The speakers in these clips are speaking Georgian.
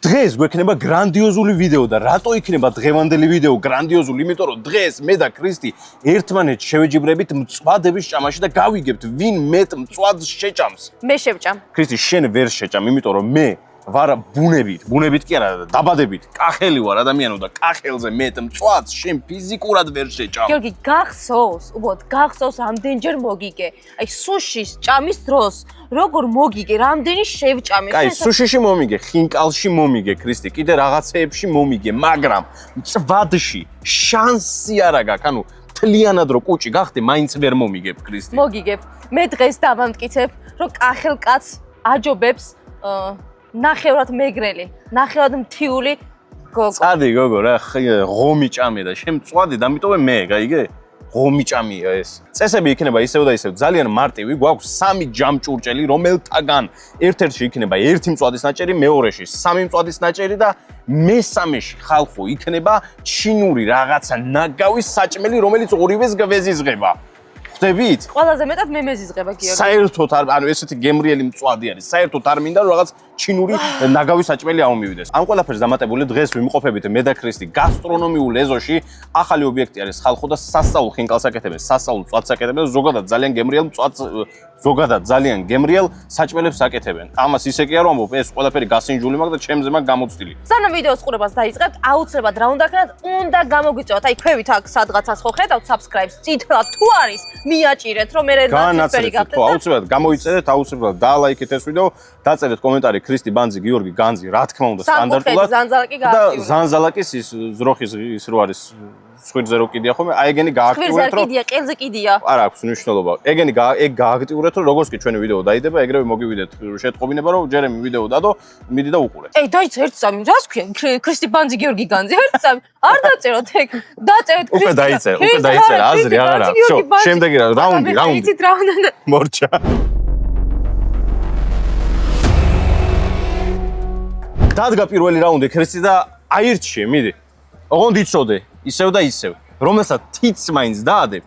დღეს გვექნება გრანდიოზული ვიდეო და რატო იქნება დღევანდელი ვიდეო გრანდიოზული? იმიტომ რომ დღეს მე და ქრისტი ერთმანეთს შევეჯიბრებით მწვადების ჭამაში და გავიგებთ ვინ მეტ მწვადს შეჭამს. მე შევჭამ. ქრისტი შენ ვერ შეჭამ, იმიტომ რომ მე ვარ ბუნებით კი არა, დაბადებით, კახელი ვარ ადამიანო და კახელზე მეტ მწვადს შენ ფიზიკურად ვერ შეჭამ. გიორგი, გახსოვს, უბრალოდ გახსოვს რამდენჯერ მოგიგე. აი სუშის ჭამის დროს როგორ მოგიგე, რამდენი შევჭამე. კაი, სუშიში მომიგე, ხინკალში მომიგე, ქრისტი, კიდე რაღაცეებში მომიგე, მაგრამ მწვადში შანსი არ აქვს, ანუ თლიანად რო კუჭი გახდე, მაინც ვერ მომიგებ, ქრისტი. მოგიგებ. მე დღეს დავამტკიცებ, რომ კახელ კაცს აჯობებს ნახევრად მეგრელი, ნახევრად მთიული გოგო. წადი გოგო რა, ღომი ჭამე და შენ მწვადი, დამიტოვე მე, გაიგე? ღომი ჭამია ეს. წესები იქნება ისევ და ისევ, ძალიან მარტივი, გვაქვს 3 ჯამჭურჭელი, რომელთაგან ერთ-ერთში იქნება 1 მწვადის ნაჭერი, მეორეში 3 მწვადის ნაჭერი და მესამეში ხალხო იქნება ჩინური რაღაცა ნაგავის საჭმელი, რომელიც ორივეს გვეზიზღება. ხვდებით? ყველაზე მეტად მე მეზიზღება გიორგი. საერთოდ არ, ანუ ესეთი გემრიელი მწვადი არის. საერთოდ არ მინდა რომ რაღაც ჩინური ნაგავის საჭმელი აუმივიდეს. ამ ყველაფერს დამატებული დღეს ვიმყოფებით მე და ქრისტი გასტრონომიულ ეზოში. ახალი ობიექტი არის ხალხო და სასწაულ ხინკალს აკეთებენ, სასწაულ მწვადს აკეთებენ, ზოგადად ძალიან გემრიელ მწვადს, ზოგადად ძალიან გემრიელ საჭმელებს აკეთებენ. ამას ისე კი არ ვამბობ, ეს ყველაფერი გასინჯული მაქვს და ჩემზე მაქვს გამოცდილი. სანამ ვიდეოს ყურებას დაიწყებთ, აუცილებლად რა უნდა ქნათ, უნდა გამოგვიწევათ. აი ქვევით აქ სადღაცას ხო ხედავთ subscribe-ს, წითლად თუ არის, მიაჭირეთ, რომ მე ნაციფერი გახდეთ. აუცილებლად გამოიწერეთ, აუცილებლად დაალაიქეთ ეს ვიდეო, დაწერეთ კომენტარი ქრისტი ბანძი, გიორგი განძი, რა თქმა უნდა, სტანდარტულად. და ზანზალაკის ის ზროხის ის რო არის სხვირზე რო კიდია ხოლმე, აი ეგენი გააქტიურეთ, რომ კიდია, ყელზე კიდია. არ აქვს მნიშვნელობა. ეგენი ეგ გააქტიურეთ, რომ როგორც კი ჩვენი ვიდეო დაიდება, ეგრევე მოგივიდეთ შეტყობინება, რომ ჯერემი ვიდეო დადო, მიდი და უყურე. ეი, დაიცა 1-3, რას ქვია? ქრისტი ბანძი, გიორგი განძი, 1-3. არ დაწეროთ ეგ. დაწერეთ ქრისტი. უკვე დაიწერა, აზრი აღარ აქვს. всё, შემდეგი რაუნდი. იცით რა უნდა. მორჩა. დადგა პირველი რაუნდი ქრისტი და აირჩიე, მიდი. ოღონდ იცოდე, ისევ და ისევ, რომელსაც თიც მაინც დაადებ,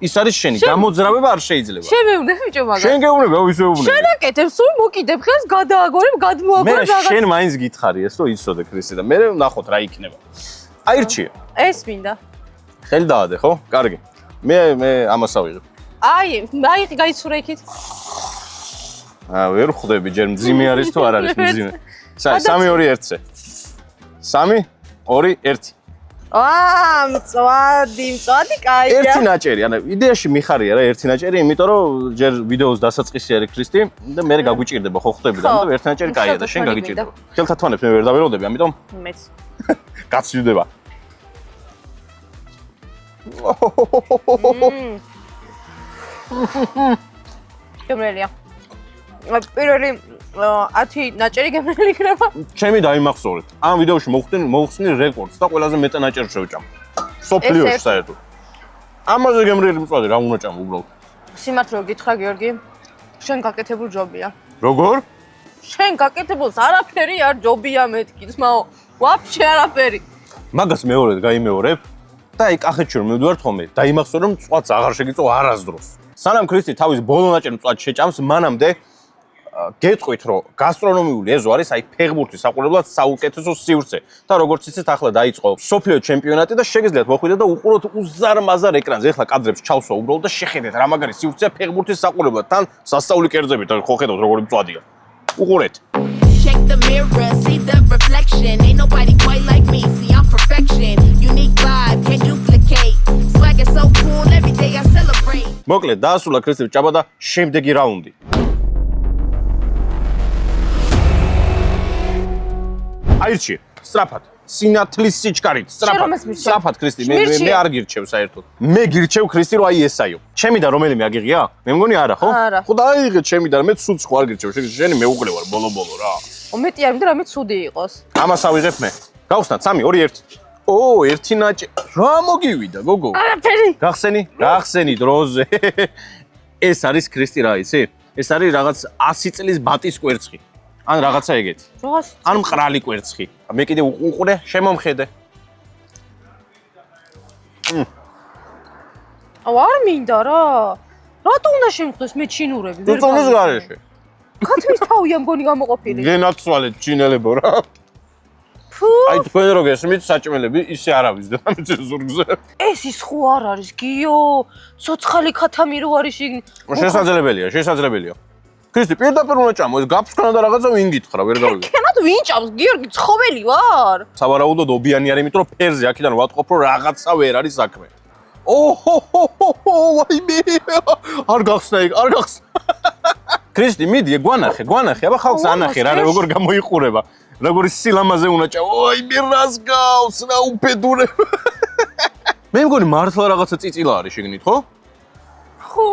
ის არის შენი, გამოძრავება არ შეიძლება. შენ მეუბნე ბიჭო მაგას. შენ გეუბნები, ისე უუბნები. შენ აკეთებ, სულ მოკიდებ ხელს, გადააგორებ, გადმოაგორებ რაღაც. მე შენ მაინც გითხარი ეს, რომ იცოდე ქრისტი და მე ვნახოთ რა იქნება. აირჩიე. ეს მინდა. ხელი დაადე, ხო? კარგი. მე ამას ავიღებ. აი, გაიცურე იქით. ვერ ხვდები, ჯერ მძიმე არის თუ არ არის მძიმე. 3-2-1-ზე. 3-2-1. მწვადი კაია. ერთი ნაჭერი, ანუ იდეაში მიხარია რა ერთი ნაჭერი, იმიტომ რომ ჯერ ვიდეოს დასაწყისი არის ქრისტი და მე გაგვიჭირდება, ხო ხვდები და ამიტომ ერთი ნაჭერი კაია და შენ გაგიჭირდება. ხელთა თვანებს მე ვერ დავეროდები, ამიტომ მეც. გაცივდება. გემრიელია. პირველი 10 ნაჭერი გემრიელი იქნება. ჩემი დაიმახსოვრეთ. ამ ვიდეოში მოხსნი რეკორდს და ყველაზე მეტ ნაჭერს შევჭამ. სოფლიოში საერთოდ. ამაზე გემრიელი მწვადი რა უნდა ჭამ უბრალოდ. სიმართლე გითხრა გიორგი, შენ გაკეთებულ ჯობია. როგორ? შენ გაკეთებულს არაფერი არ ჯობია მეთქი, ძმაო. ვაფშე არაფერი. მაგას მეორედ გაიმეორებ და აი კახეთში რომ მივდივართ ხოლმე, დაიმახსოვრე რომ მწვადს აღარ შეგიწო არასდროს. სანამ ქრისტი თავის ბოლო ნაჭერ მწვადს შეჭამს, მანამდე გეტყვით რომ გასტრონომიული ეზო არის აი ფეხბურთის საყურებლად საუკეთესო სივრცე და როგორც იცით ახლა დაიწყო სოფლიო ჩემპიონატი და შეგიძლიათ მოხვიდეთ და უყუროთ უზარმაზარ ეკრანზე ახლა კადრებს ჩავსვა უბრალოდ და შეხედეთ რა მაგარი სივრცეა ფეხბურთის საყურებლად თან სასწაული კერძებით ხო ხედავთ როგორი მწვადია უყურეთ Check the mirror, see the reflection. Ain't nobody quite like me, see I'm perfection. Unique vibe, can't duplicate. Swag is so cool, every day I celebrate. მოკლედ დაასრულა ქრისტე ჭაბა და შემდეგი რაუნდი. აირჩიე, სწრაფად. სინათლის სიჩქარით, სწრაფად ქრისტი, მე არ გირჩევ საერთოდ. მე გირჩევ ქრისტი რომ აი ესაიო. ჩემიდან რომელიმე აგიღია? მე მგონი არა, ხო? ხო დააიღე ჩემიდან, მე ცუდს ხო არ გირჩევ, შენი მეუღლე ვარ ბოლო რა. მეტი არ მინდა რამე ცუდი იყოს. ამას ავიღებ მე. გავხსნათ 3-2-1. ერთი ნაჭი. რა მოგივიდა, გოგო? არაფერი. გახსენი დროზე. ეს არის ქრისტი რა იცი? ეს არის რაღაც 100 წლის ბატის კვერცხი. ან რაღაცა ეგეთი. ან მყრალი კვერცხი. მე კიდე უყურე, შემომხედე. არ მინდა რა. რატო უნდა შემხდეს მე ჩინურები? თუ წონის გარეშე. ხათმის თავია მგონი გამოყოფილი. გენაცვალეთ ჩინელებო რა. აი თქვენ რო გესმით საჭმელები ისე არ ავიზდეთ ამ ზურგზე. ეს ის ხო არ არის გიო ცოცხალი ქათამი რო არის შიგნით შესაძლებელია ქრისტი პირდაპირ უნდა ჭამო ეს გაფსკნა და რაღაცა ვინ გითხრა ვერ გავიგე ქენად ვინ ჭამს გიორგი ცხოველი ვარ სავარაუდოდ ობიანი არის იმიტომ რომ ფერზე აქედან ვატყობ რომ რაღაცა ვერ არის საქმე ვაიმე არ გახსნა ქრისტი მიდი გვანახე აბა ხალხს ანახე რა როგორ გამოიყურება როგორი სილამაზე უნდა ჭამო ვაიმე რას გავს რა უფედურება მე მგონი მართლა რაღაცა წიწილა არის შეგნით ხო ხო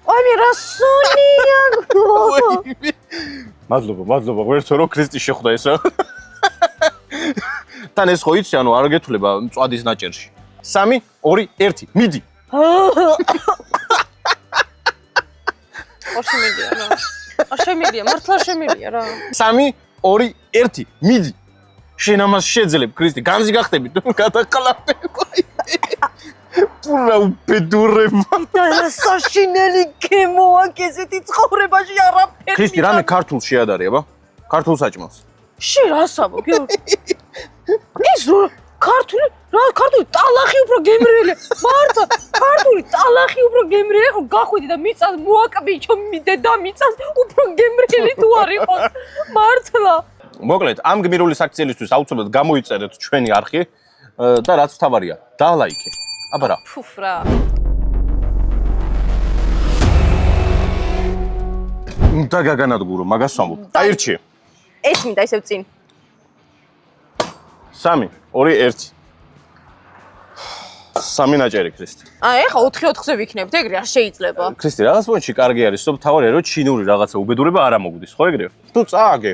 ვაიმე რა სონია მადლობა ღერთო რომ ქრისტი შეხვდა ესა თან ეს ხო იცი ანუ არ გეთვლება მწვადის ნაჭერში 3 2 1 მიდი შემიძლია მართლა შემიძლია რა 3 2 1 მიდი შენ ამას შეძლებ ქრისტი განზი გახდები თუ გადაყლავდე პურა უფედურება და საშინელი გემოა ესეთი ცხოვრებაში არაფერი ქრისტი რამე ქართულს შეადარი აბა ქართულ საჭმელს შე რასაბო ეს ქართული ტალახი უფრო გემრიელი მართლა ქართული ტალახი უფრო გემრიელი ხო გახვიდი და მიწას მოაკბიჩო მიდედა მიწას უფრო გემრიელი თუ არ იყოს მართლა მოკლედ ამ გმირული საქციელისთვის აუცილებლად გამოიწერეთ ჩვენი არხი და რაც თავარია დალაიქე აბა რა ფუფ რა უნდა გაგანადგურო მაგას ვამბობ აირჩიე ეს მინდა ისევ წინ 3 2 1 3 ნაჭერი ქრისტი ეხა 4-4-ზე ვიქნებთ ეგრე არ შეიძლება ქრისტი რაღაც პონჩი კარგი არის რომ თავარია რომ ჩინური რაღაცა უბედურება არ ამოგვდის ხო ეგრე თუ წააგე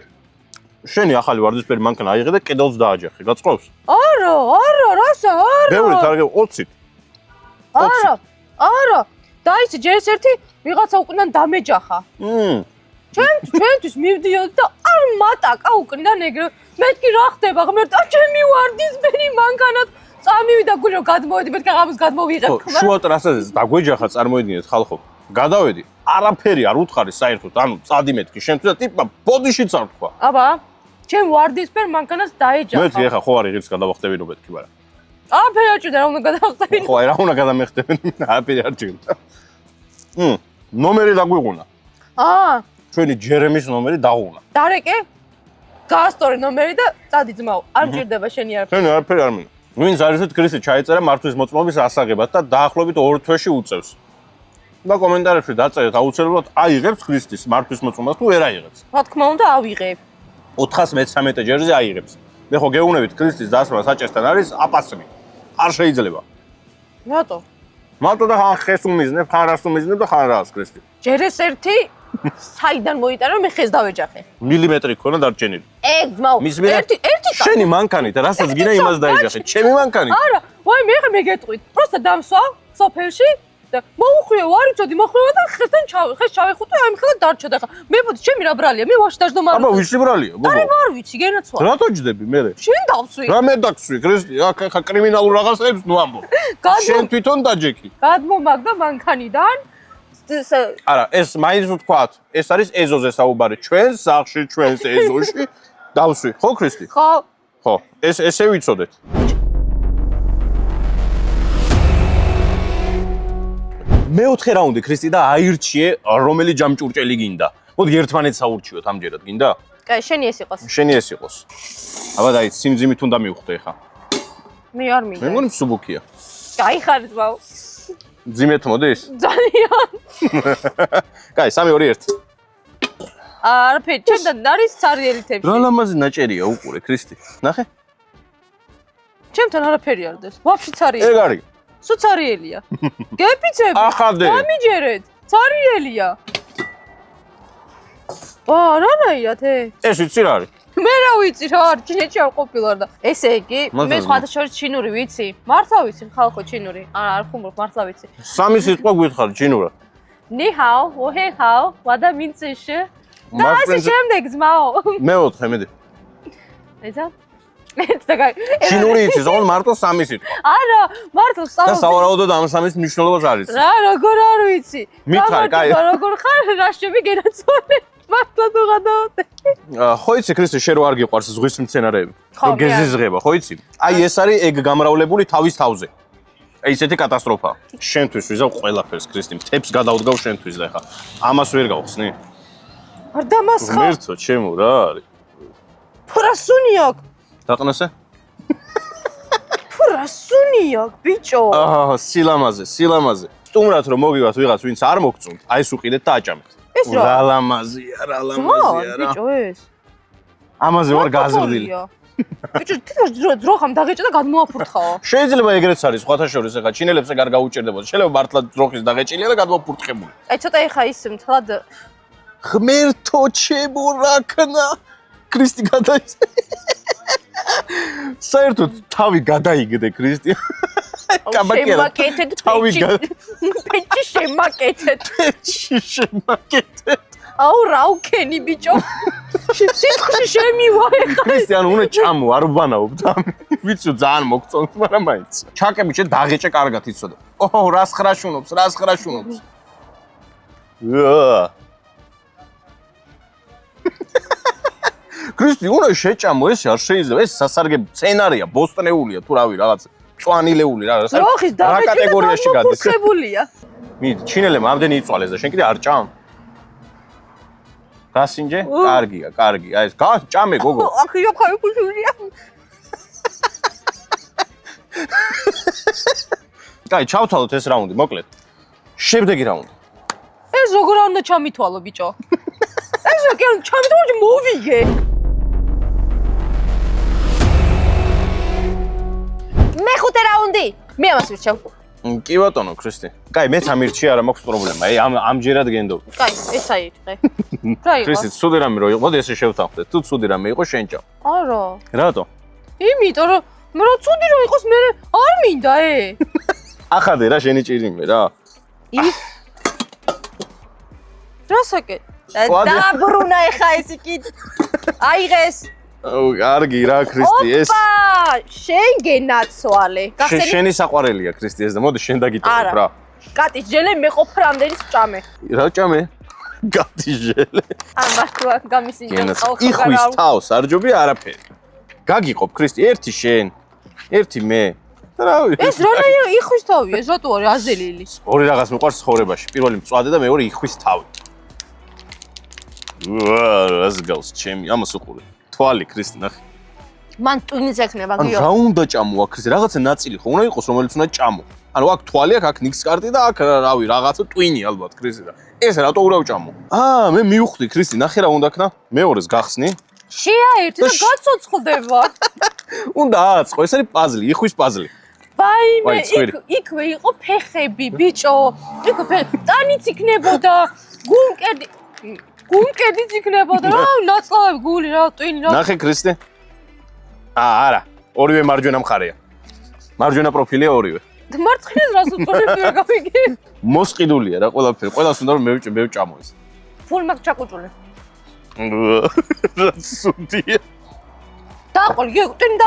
შენი ახალი ვარდისფერი მანქანა აიღე და კედელს დააჯახე გაწყობს არა რასა არა ბევრი თარგე 20-ით არა დაიცი ჯერ ერთი ვიღაცა უკნიდან დამეჯახა ჩვენთვის მივდიოდ და არ მატაკა უკნიდან ეგრე მეთქი რა ხდება ღმერთო ჩემი ვარდისფერი მანქანა წამივიდა გულო გადმოვედი მეთქი ღამის გადმოვიღებ ხმა შუა ტრასაზე დაგვეჯახა წარმოიდგინეთ ხალხო გადავედი არაფერი არ უთხარი საერთოდ ანუ წადი მეთქი შენთვის და ტიპმა ბოდიშიც არ თქვა აბა ჩემ ვარდისფერ მანქანას დაეჯახა მეთქი ეხა ხო არის ღირს გადავახტევინო მეთქი მაგრამ აფერი არ ჭირდა რა უნდა გადავახტევინო ხო აი რა უნდა გადამეხტევინო აფერი არ ჭირდა ნომერი დაგვიღუნა ჩვენი ჯერემის ნომერი დაღუნა დარეკე გაასტორე ნომერი და წადი ძმაო არ ჭირდება შენი არაფერი შენი არაფერი არ მინდა ვინც არისეთ ქრისტე ჩაეწერა მართვის მოწმობის ასაღებად და დაახლოებით 2 თვეში უწევს და კომენტარებში დაწერეთ აუცილებლად აიღებს ქრისტის მართვის მოწმობას თუ ვერ აიღებს რა თქმა უნდა ავიღებ 413 ჯერზე აიღებს მე ხო გეუბნებით ქრისტის დასმა საჭესთან არის აპასები არ შეიძლება რატო მარტო და ხეს უმიზნებ ხარ რას უმიზნებ და ხარ რას ქრისტი ჯერ ეს ერთი საიდან მოიტანა მე ხეს დავეჯახე მილიმეტრი ქონა დარჩენილი ეგ ძმაო ერთი შენი მანქანით რასაც გინდა იმას დაეჯახე ჩემი მანქანით არა ვაი მე ხე მეგეტყვით პროსტა დამსვა სოფელში და მოუხვია ვარიცოდი მოხვია და ხესთან ხეს ჩავეხუტე აი მხოლოდ დარჩა და ხა მე პოდი ჩემი რა ბრალია მე ვაში დაждო მაგრამ აბა ვისი ბრალია გოგო არა არ ვიცი გენაცვა რატო ჯდები მე შენ დავსვი რა მე დაქსვი ქრისტი აქ ხა კრიმინალურ რაღაცებს ნუ ამბობ შენ თვითონ დაჯექი გადმომაგდა მანქანიდან არა ეს მაინც ვთქვათ ეს არის ეზოზე საუბარი ჩვენს სახლში ჩვენს ეზოში დავსვი ხო ქრისტი ხო ესე ვიცოდეთ მეოთხე რაუნდი ქრისტი და აირჩიე რომელი ჯამჭურჭელი გინდა მოდი ერთმანეთს საურჩიოთ ამჯერად გინდა კაი შენი ეს იყოს აბა დაიც სიმძიმით უნდა მივხვდე ხა მე არ მინდა მე მგონი მსუბუქია კაი ხარ ძმაო ძიმეთ მოდის ძალიან კაი 3 2 1 არაფერი ჩემთან არის ცარიელი თებში რა ლამაზი ნაჭერია უყურე ქრისტი ნახე ჩემთან არაფერი არ დეს ვაფშე ცარიელი ეგ არის სულ ცარიელია გეპიცები ახადე გამიჯერეთ ცარიელია რანაირად ეს ვიცი რა არის მე რა ვიცი რა არ ჩინეთში არ ყოფილვარ და ესე იგი მე სხვადასხვა ჩინური ვიცი მართლა ვიცი ხალხო ჩინური არ ხუმრობ მართლა ვიცი 3 სიტყვა გითხარ ჩინურად ნი ჰაო ვოჰე ჰაო ვადა მინცეშე და ასე შემდეგ ძმაო მეოთხე მედი ეცა ჩინური იცი ზოგადად მარტო 3 სიტყვა არა მარტო 3 და სავარაუდოდ ამ 3-ის მნიშვნელობას არის რა როგორ არ ვიცი მითხარ კაი როგორ ხარ რაშები გენაცვალე მართლა თუ გადავდე. ხო იცი ქრისტე შენ რო არ გიყვარს ზღვის მცენარეები ხო, რო გეზიზღება ხო იცი აი ეს არის ეგ გამრავლებული თავის თავზე აი ესეთი კატასტროფა შენთვის ვიზავ ყველაფერს ქრისტე მთებს გადავდგავ შენთვის და ხა ამას ვერ გავხსნი არ დამასხა. ღმერთო ჩემო რა არის ფრასუნი აქვს. დაყნასე ფრასუნი აქვს ბიჭო. აჰა სილამაზე სტუმრად რომ მოგივათ ვიღაც ვინც არ მოგწონთ აი ეს უყიდეთ და აჭამეთ ეს რა? რა ლამაზია რა ბიჭო ეს. ამაზე ვარ გაზრდილი ბიჭო თვითონ ძროხამ დაღეჭა და გადმოაფურთხაო. შეიძლება ეგრეც არის სხვათა შორის ეხა ჩინელებს ეგ არ გაუჭირდებოდა შეიძლება მართლა ძროხის დაღეჭილია და გადმოფურთხებული აი ცოტა ეხა ის მთლად ღმერთო ჩემო რაკნა ქრისტი გადაიცა საერთოდ თავი გადაიგდე ქრისტი შემაკეთეთ პეჭი შემაკეთეთ აუ რა უქენი ბიჭო სიტყვში შემივა ეხა ქრისტი ანუ უნდა ჭამო არ ვბანაობ და ვიცი ძალიან მოგწონს მაგრამ მაინც ჩაკები შე დაღეჭე კარგად იცოდა ოჰ რას ხრაშუნობს ქრისტი უნდა შეჭამო ეს არ შეიძლება ეს სასარგე სცენარია ბოსტნეულია თუ რავი რაღაც წვანილეული რა როხის დაღეჭა კატეგორიაში გადის ხებულია მით ჩინელემ ამდენი იწვალეს და შენ კიდე არ ჭამ გასინჯე კარგია ეს ჭამე გოგო აქ ხაი ქუშურია კაი ჩავთვალოთ ეს რაუნდი მოკლედ შემდეგი რაუნდი ეს როგორ უნდა ჩამითვალო ბიჭო ეს რა კი ჩამითვალო მოვიგე მეხუთე რაუნდი მე ამას ვირჩევ კი ბატონო ქრისტი კაი მეც ამირჩი არა მაქვს პრობლემა აი ამჯერად გენდობ კაი ეს აიჭყე რა იყო ქრისტი ცუდი რამე რო იყო ესე შევთანხმდეთ თუ ცუდი რამე იყო შენ ჭამ არა რატო იმიტომ რომ მე რო ცუდი რო იყოს მე არ მინდა ახადე რა შენი ჭირიმე რა ის რასაკე დაბრუნა ეხა ეს იქით აიღეს კარგი რა ქრისტი ეს ოპა შენ გენაცვალე შენი საყვარელია ქრისტი ეს და მოდი შენ დაგიტოვებ რა კატის ჟელე მე ყოფ რამდენის ჭამე რა ჭამე კატის ჟელე მართლა გამისინჯა იხვის თავს არ ჯობია არაფერი გაგიყოფ ქრისტი ერთი შენ ერთი მე რავი ეს რანაირ იხვის თავი ეს რატო არის აზელილი ორი რაღაც მიყვარს ცხოვრებაში პირველი მწვადე და მეორე იხვის თავი რას გავს ჩემი ამას უყურე თვალი ქრისტი ნახე მან ტვინიც ექნება გიო რა უნდა ჭამო აქ ქრისტი რაღაცა ნაწილი ხო უნდა იყოს რომელიც უნდა ჭამო ანუ აქ თვალი აქ ნიქს კარტი და აქ რავი რაღაცა ტვინი ალბათ ქრისტი და ეს რატო უნდა ვჭამო მე მივხვდი ქრისტი ნახე რა უნდა ქნა მეორეს გახსნი შეაერთი და გაცოცხლდება უნდა ააწყო ეს არის პაზლი იხვის პაზლი ვაიმე იქვე იყო ფეხები ბიჭო იქ ტანიც იქნებოდა გულკედიც იქნებოდა რა ნაცლავები გული რა ტვინი რა ნახე ქრისტე არა ორივე მარჯვენა მხარეა მარჯვენა პროფილია ორივე მარცხნივ რას უწოდები ვერ გავიგე მოსყიდულია რა ყველაფერი ყველას უნდა რომ მევჭამო ეს ფულ მაგ ჩაკუჭული რა სუდია დააყოლე ტვინი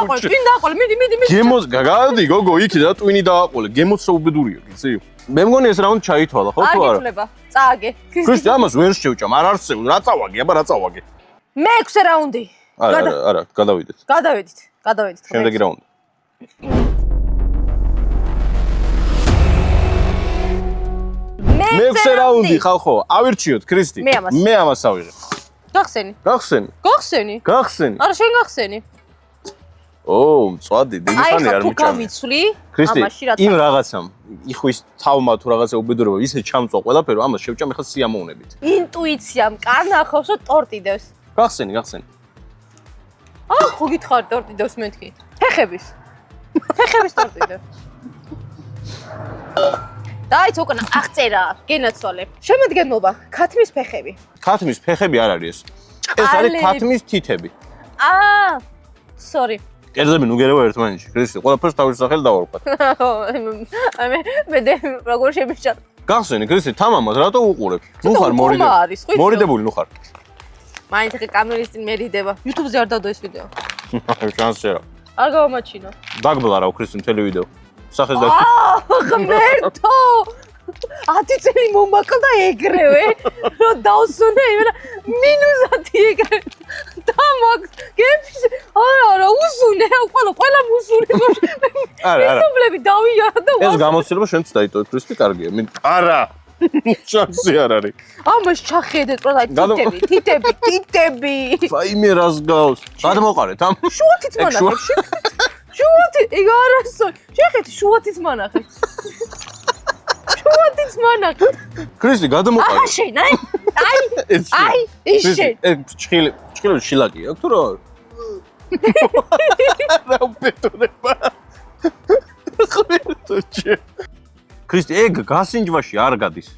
დააყოლე მიდი გემოს გადი გოგო იქ და ტვინი დააყოლე გემოს საუბედურია გიცი მე მგონი ეს რაუნდი ჩაითვალა ხო თუ არა აგეთვლება წააგე ქრისტე ამას ვერ შევჭამ არ არსებობს რა წავაგე რა წავაგე მეექვსე რაუნდი არა გადავიდეთ შემდეგი რაუნდი მეექვსე რაუნდი ხალხო ავირჩიოთ ქრისტი მე ამას ავიღებ გახსენი არა შენ გახსენი მწვადი დიდი ხანი არ მიჭამე ქრისტი იმ რაღაცამ იხვის თავმა თუ რაღაცა უბედურება ისე ჩამწვა ყველაფერი ამას შევჭამ ახლა სიამოვნებით ინტუიციამ კარნახობს და ტორტი დევს გახსენი ხო გითხარი ტორტი დევს მეთქი ფეხების ტორტი დევს დაიც უკნა აღწერა გენაცვალე შემოდგენობა ქათმის ფეხები არ არის ეს არის ქათმის თითები სორი კერძები ნუ გერევა ერთმანეთში ქრისტე ყველაფერს თავის სახელი დავარქვათ მე როგორ შემიჭარ გახსენი ქრისტე თამამად რატო უყურებ ნუ ხარ მორიდებული ნუ ხარ მაინც ხე კამერის წინ მერიდება YouTube-ზე არ დადო ეს ვიდეო შანსია არ გავამაჩინო დაგბლარავ ქრისტე მთელი ვიდეო სახეს და ღმერთო 10 წელი მომაკლდა ეგრევე, რომ დავსვენე იმენა -10 ეგრევე. და მაგ გემში არა, უსუნე, ყველა უსუნე. არა. ისობლები დავიარა და ეს გამოცდილება შენც დაიტოვე ქრისტე, კარგია. არა. შანსი არ არის. ამას ჩახედეთ, რომ აი თითები. ვაიმე რას გავს. გადმოყარეთ ამ. შუათიც მანახებში. შუათი, ეგ არასო. შეხედე შუათიც მანახე. შუათიც მანახე. ქრისტე, გადმოყარეთ. აა შენ, აი, ის შენ. ეგ ჭხილი შილაკი აქვს თუ რა? რა უპეტურება. ქრისტე, ეგ გასინჯვაში არ გადის.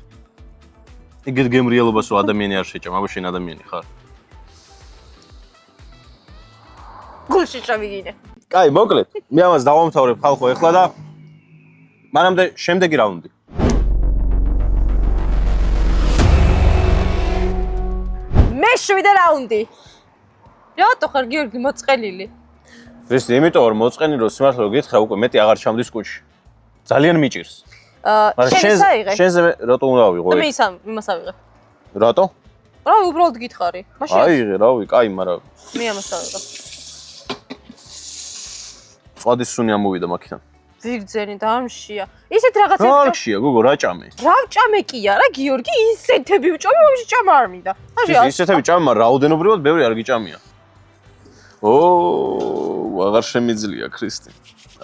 ეგეთ გემრიელობას რო ადამიანი არ შეჭამ, აბა შენ ადამიანი ხარ. გულში ჩავიგინე. კაი, მოკლედ, მე ამას დავამთავრებ ხალხო ეხლა და მანამდე შემდეგი რაუნდი. მე-7 რაუნდი. რატო ხარ გიორგი მოწყენილი? ქრისტე, იმიტომ რომ მოწყენი რომ სიმართლე რომ გითხრა უკვე მეტი აღარ ჩამდის კუჩი. ძალიან მიჭირს. შენზე რატო უნდა ავიღო? მე იმას ავიღე. რატო? რა უბრალოდ გითხარი. მაშინ აიღე, რავი, კაი, მაგრამ მე ამას ავიღე. წვადის სუნი ამოვიდა მაქიდან. ვიგძენი და ამშია. ისეთ რაღაცები. არქშია, გოგო, რა ჭამე? რა ჭამე კი არა, გიორგი, ისეთები ვჭამე, ამში ჭამა არ მინდა. ისეთები ჭამე, მაგრამ რაოდენობრივად ბევრი არ გიჭამია. აღარ შემიძლია, ქრისტე.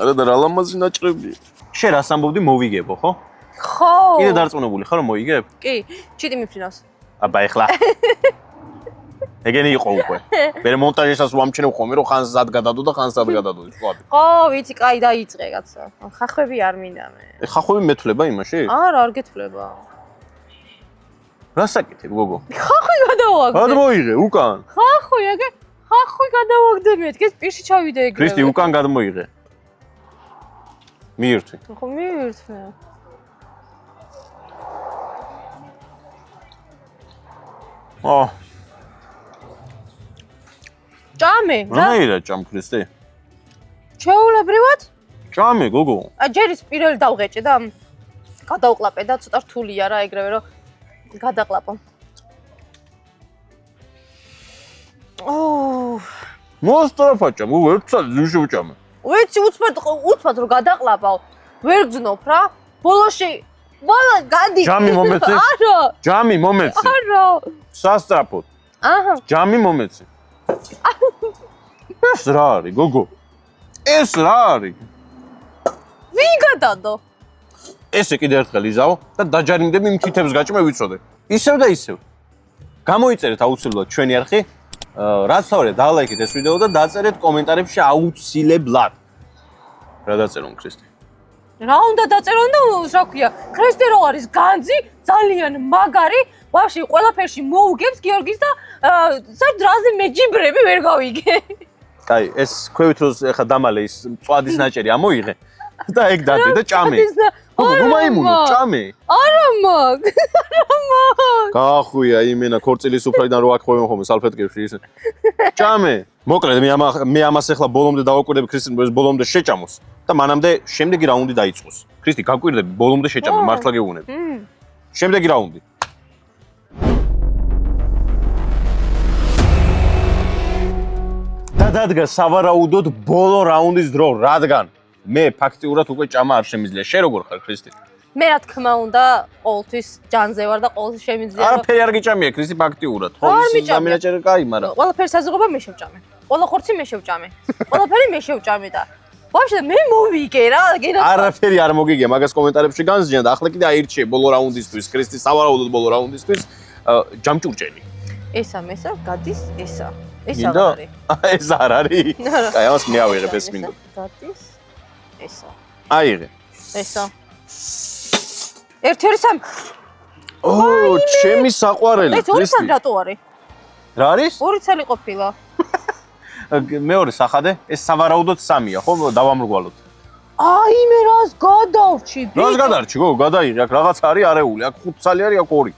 არა და რა ლამაზი ნაჭრებია. შენ რას ამბობდი, მოვიგებო, ხო? ხო. კიდე დარწმუნებული ხარ, რომ მოიგებ? კი, ჩიტი მიფრინავს. აბა ეხლა. ეგენი იყო უკვე. მე მონტაჟისას ვამჩნევ ხოლმე, რომ ხანს ზად გადადო და ხანს ზად გადადო, სხვა. ხო, ვიცი, კაი დაიწყე კაცო. ხახვები არ მინდა მე. ხახვები მეთვლება იმაში? არა, არ გეთვლება. რა საკეთებ, გოგო? ხახვი გადავაგდე. გადმოიღე, უკან. ხახვი, აგე, ხახვი გადავაგდე მეთქე, პირში ჩავიდე ეგრევე. ქრისტი, უკან გადმოიღე. მიირთვი. ხო, მიირთვე. ჭამე, რა? რა ჭამ ქრისტე? ჩეულებრივად? ჭამე, გოგო. ჯერის პირველი დავღეჭე და გადავყლაპე და ცოტა რთულია რა ეგრევე რომ გადაყლაპო. მოსტრაფა ჭამ, გოგო, ერთად ვიშევჭამე. ვიცი, უცბად რომ გადაყლაპავ, ვერ გძნობ რა. ბოლოში გადი. ჯამი მომეცი? არა. ჯამი მომეცი? არა. სასტრაფოდ. აჰა. ჯამი მომეცი? ეს რა არის, გოგო? ეს რა არის? ვინ გადადო? ესე კიდე ერთხელ იზავ და დაჯარიმდები იმ თითებს გაჭმე ვიცოდე. ისევ და ისევ. გამოიწერეთ აუცილებლად ჩვენი არხი. რაც თავია დალაიქეთ ეს ვიდეო და დაწერეთ კომენტარებში აუცილებლად. რა დაწერონ ქრისტე? რა უნდა დაწერონ და რა ქვია, ქრისტე რო არის განძი, ძალიან მაგარი, ვაფშე ყველაფერში მოუგებს გიორგის და საერთოდ რაზე მეჯიბრები ვერ გავიგე. კაი, ეს ქვევით რო ახლა დამალე ის წვადის ნაჭერი ამოიღე და ეგ დადე და ჭამე. გოგო, მაიმუნო, ჭამე. არა მაგ. გაახვია იმენა ქორწილის უფრიდან რო აქ ხოვენ ხოლმე სალფეტკებში ისე. ჭამე. მოკლედ მე ამას ახლა ბოლომდე დავაკვირდები ქრისტე, ეს ბოლომდე შეჭამოს და მანამდე შემდეგი რაუნდი დაიწყოს. ქრისტე, გაკვირდები, ბოლომდე შეჭამე, მართლა გეუბნები. შემდეგი რაუნდი. და დადგა სავარაუდოდ ბოლო რაუნდის დრო, რადგან მე ფაქტიურად უკვე ჭამა არ შემიძლია. შენ როგორ ხარ, ქრისტე? მე რა თქმა უნდა, ყოველთვის ჯანზე ვარ და ყოველთვის შემიძლია. არაფერი არ გიჭამია, ქრისტე, ფაქტიურად. ხო, ის გამინაჭერე კაი, მაგრამ ყველაფერი საზღობა მე შევჭამე. ყველა ხორცი მე შევჭამე. ყველაფერი მე შევჭამე და ვაფშე მე მოვიგე რა, გენა. არაფერი არ მოგიგია, მაგას კომენტარებში განსჯიან და ახლა კიდე აირჩიე ბოლო რაუნდისთვის, ქრისტე, სავარაუდოდ ბოლო რაუნდისთვის ჯამჭურჭელი. ესა მესა გადის ესა. ეს მინდა? არ არის. ეს არ არის. კაი, ამას მე ავიღებ ეს მინდა. გადის ესა. აიღე. ესა. 1-2-3. ჩემი საყვარელი, ეს ორი სამ რატო არის? რა არის? ორი ცალი ყოფილა. მეორე სახადე, ეს სავარაუდოდ 3-ია, ხო? დავამრგვალოთ. აი მე რას გადავრჩი? რას გადარჩი, გოგო, გადაიღე, აქ რაღაც არის არეული, აქ 5 ცალი არის, აქ 2.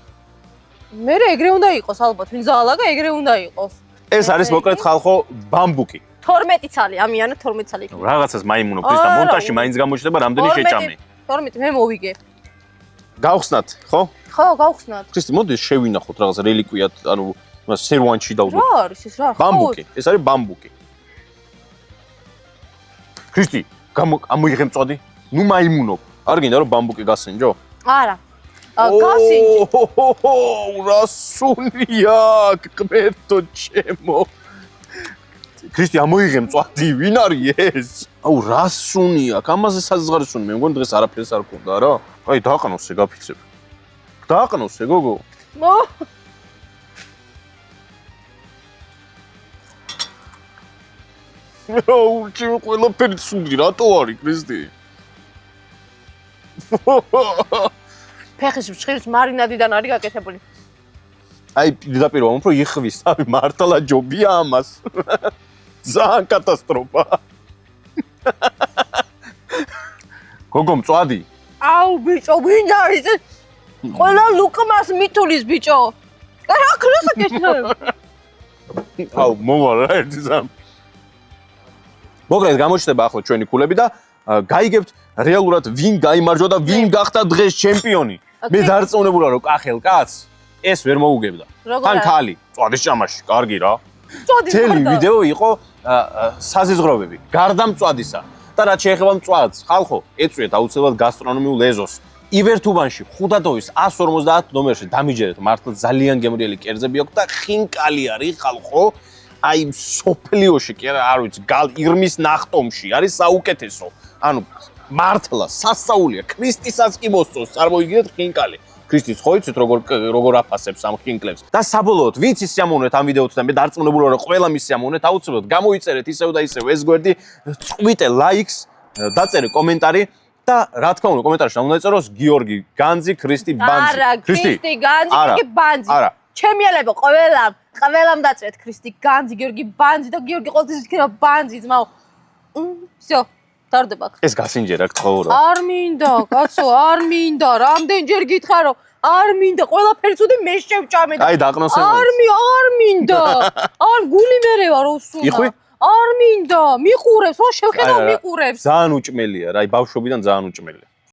მე ეგრე უნდა იყოს ალბათ, ვინ ზაალაგა ეგრე უნდა იყოს. ეს არის მოკლედ ხალხო ბამბუკი. 12 ცალი, ამიანო 12 ცალი. რაღაცას მაიმუნო ქრისტე, მონტაჟში მაინც გამოჩნდება რამდენი შეჭამე. 12 მე მოვიგე. გავხსნათ, ხო? ხო, გავხსნათ. ქრისტი, მოდი შევინახოთ რაღაც რელიკვიად, ანუ მას სერვანში დავდოთ. რა არის ეს რა? ბამბუკი, ეს არის ბამბუკი. ქრისტი, ამოიღე მწვადი. ნუ მაიმუნობ. არ გინდა რომ ბამბუკი გასინჯო? არა. გასინჯი. რა სუნია, კმერტო ჩემო. ქრისტი, ამოიღე მწვადი, ვინ არის ეს? აუ, რა სუნია, ამაზე საზღარისუნი, მე მგონი დღეს არაფერს არ ქონდა რა. აი, დააყნოსე, გაფიცებ. დააყნოსე, გოგო. მო. აუ, ჩემ ყველაფერი სუნდი, რატო არის, ქრისტი? ფეხის მშხილის მარინადიდან არის გაკეთებული. აი, პირდაპირ ვამბობ, რომ იხვის, აი, მართლა ჯობია ამას. ძალიან კატასტროფა. გოგო, მწვადი. აუ, ბიჭო, ვინ არის ეს? ყველა ლუკმას მითulis ბიჭო. რა ქროსაკეშნებ? აუ, მოვა რა ერთი ზამ. მოგრეთ გამოჩნდება ახლა ჩვენი ქულები და გაიგებთ რეალურად ვინ გაიმარჯვა და ვინ გახდა დღეს ჩემპიონი. მე დარწმუნებულა რომ კახელ კაცს ეს ვერ მოუგებდა. თან ქალი, წვადის ჭამაში, კარგი რა. თელი ვიდეო იყო საზიზღრობები, გარდა მწვადისა. და რაც შეეხება მწვადს, ხალხო, ეწვიეთ აუცილებლად გასტრონომიულ ეზოს. ივერთუბანში, ხუდადოვის 150 ნომერში დამიჯერეთ, მართლა ძალიან გემრიელი კერძები აქვს და ხინკალი არის, ხალხო. აი სოფლიოში კი არა, არ ვიცი, ირმის ნახტომში არის საუკეთესო. ანუ მართლა სასწაულია, ქრისტისაც კი მოსწონს, წარმოიდგინეთ ხინკალი. ქრისტის ხო იცით როგორ აფასებს ამ ხინკლებს. და საბოლოოდ, ვინც ის სიამოვნეთ ამ ვიდეოთთან, მე დარწმუნებული ვარ, რომ ყველა მის სიამოვნეთ, აუცილებლად გამოიწერეთ ისევ და ისევ ეს გვერდი, წვიტე ლაიქს, დაწერე კომენტარი და რა თქმა უნდა, კომენტარში უნდა ეწეროს გიორგი განძი, ქრისტი ბანძი. არა, ქრისტი განძი, გიორგი ბანძი. არა. ჩემიალებო, ყველამ დაწერეთ ქრისტი განძი, გიორგი ბანძი და გიორგი ყოველთვის იქნება ბანძი, ძმაო. всё, დავდება. ეს გასინჯერა გთხოვრო. არ მინდა, კაცო, არ მინდა. რამდენჯერ გითხარ, რომ არ მინდა, ყველაფერს უდე მე შევჭამე. აი, დაყნოსე. არ მინდა. არ გული მერე ვარ უსუნა. იხვი? არ მინდა, მიყურებს, ხო შევხედავ მიყურებს. ძალიან უჭმელია რა, აი ბავშვობიდან ძალიან უჭმელია.